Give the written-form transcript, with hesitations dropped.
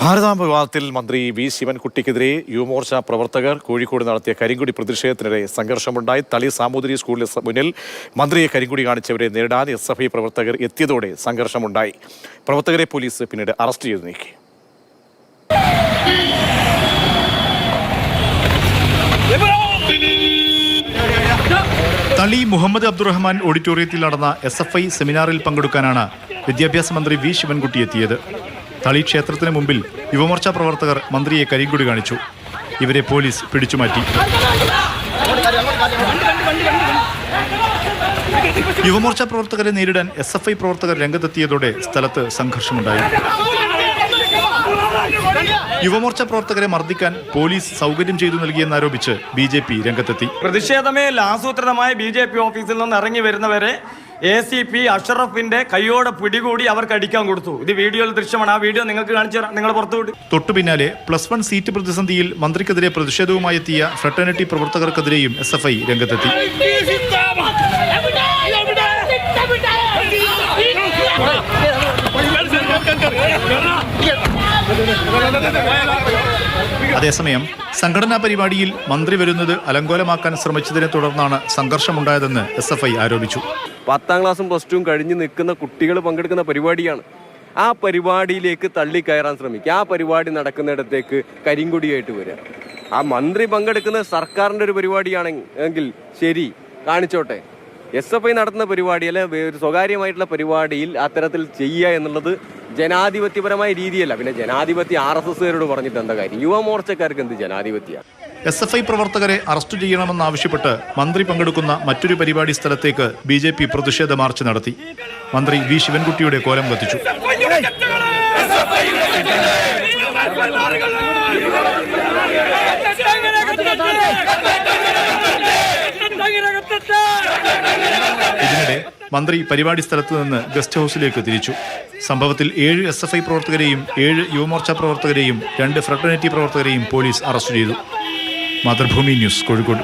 ഭാരതാംബ വിവാദത്തിൽ മന്ത്രി വി ശിവൻകുട്ടിക്കെതിരെ യുവമോർച്ച പ്രവർത്തകർ കോഴിക്കോട് നടത്തിയ കരിങ്കൊടി പ്രതിഷേധത്തിനിടെ സംഘർഷമുണ്ടായി. തളി സാമൂതിരി സ്കൂളിന് മുന്നിൽ മന്ത്രിയെ കരിങ്കൊടി കാണിച്ചവരെ നേരിടാൻ SFI പ്രവർത്തകർ എത്തിയതോടെ സംഘർഷമുണ്ടായി. പ്രവർത്തകരെ പോലീസ് പിന്നീട് അറസ്റ്റ് ചെയ്തു നീക്കി. തളി മുഹമ്മദ് അബ്ദുറഹ്മാൻ ഓഡിറ്റോറിയത്തിൽ നടന്ന SFI സെമിനാറിൽ പങ്കെടുക്കാനാണ് വിദ്യാഭ്യാസ മന്ത്രി വി ശിവൻകുട്ടി എത്തിയത്. തളി ക്ഷേത്രത്തിന് മുമ്പിൽ യുവമോർച്ച പ്രവർത്തകർ മന്ത്രിയെ കരിങ്കൊടി കാണിച്ചു. ഇവരെ പോലീസ് പിടിച്ചുമാറ്റി. യുവമോർച്ച പ്രവർത്തകരെ നേരിടാൻ SFI പ്രവർത്തകർ രംഗത്തെത്തിയതോടെ സ്ഥലത്ത് സംഘർഷമുണ്ടായി. യുവമോർച്ച പ്രവർത്തകരെ മർദ്ദിക്കാൻ പോലീസ് സൗകര്യം ചെയ്തു നൽകിയെന്നാരോപിച്ച് BJP രംഗത്തെത്തി. പ്രതിഷേധമേൽ ആസൂത്രിതമായ BJP ഓഫീസിൽ നിന്ന് ഇറങ്ങി വരുന്നവരെ ACP അഷറഫിന്റെ കൈയോടെ പിടികൂടി അവർക്ക് അടിക്കാൻ കൊടുത്തു. ഇത് വീഡിയോയിൽ ദൃശ്യമാണ്. ആ വീഡിയോ നിങ്ങൾക്ക് കാണിച്ചു തരാം. നിങ്ങൾ പുറത്തുവിട്ട്. തൊട്ടു പിന്നാലെ +1 സീറ്റ് പ്രതിസന്ധിയിൽ മന്ത്രിക്കെതിരെ പ്രതിഷേധവുമായി എത്തിയ ഫ്രട്ടേണിറ്റി പ്രവർത്തകർക്കെതിരെയും SFI രംഗത്തെത്തി. അതേസമയം സംഘടനാ പരിപാടിയിൽ മന്ത്രി വരുന്നത് അലങ്കോലമാക്കാൻ ശ്രമിച്ചതിനെ തുടർന്നാണ് സംഘർഷമുണ്ടായതെന്ന് SFI ആരോപിച്ചു. 10ാം ക്ലാസ്സും +2 കഴിഞ്ഞ് നിൽക്കുന്ന കുട്ടികൾ പങ്കെടുക്കുന്ന പരിപാടിയാണ്. ആ പരിപാടിയിലേക്ക് തള്ളിക്കയറാൻ ശ്രമിക്കുക. ആ പരിപാടി നടക്കുന്നിടത്തേക്ക് കരിങ്കൊടിയായിട്ട് വരിക. ആ മന്ത്രി പങ്കെടുക്കുന്നത് സർക്കാരിൻ്റെ ഒരു പരിപാടിയാണെങ്കിൽ ശരി, കാണിച്ചോട്ടെ. SFI നടത്തുന്ന പരിപാടി അല്ലെ ഒരു സ്വകാര്യമായിട്ടുള്ള പരിപാടിയിൽ അത്തരത്തിൽ ചെയ്യുക എന്നുള്ളത് ജനാധിപത്യപരമായ രീതിയല്ല. പിന്നെ ജനാധിപത്യം RSSകാരോട് പറഞ്ഞിട്ട് എന്താ കാര്യം? യുവമോർച്ചക്കാർക്ക് എന്ത് ജനാധിപത്യ? SFI പ്രവർത്തകരെ അറസ്റ്റ് ചെയ്യണമെന്നാവശ്യപ്പെട്ട് മന്ത്രി പങ്കെടുക്കുന്ന മറ്റൊരു പരിപാടി സ്ഥലത്തേക്ക് BJP പ്രതിഷേധ മാർച്ച് നടത്തി. മന്ത്രി വി ശിവൻകുട്ടിയുടെ കോലം കത്തിച്ചു. ഇതിനിടെ മന്ത്രി പരിപാടി സ്ഥലത്ത് നിന്ന് ഗസ്റ്റ് ഹൌസിലേക്ക് തിരിച്ചു. സംഭവത്തിൽ 7 SFI പ്രവർത്തകരെയും 7 യുവമോർച്ച പ്രവർത്തകരെയും 2 ഫ്രട്ടേണിറ്റി പ്രവർത്തകരെയും പോലീസ് അറസ്റ്റ് ചെയ്തു. മാതൃഭൂമി ന്യൂസ്, കോഴിക്കോട്.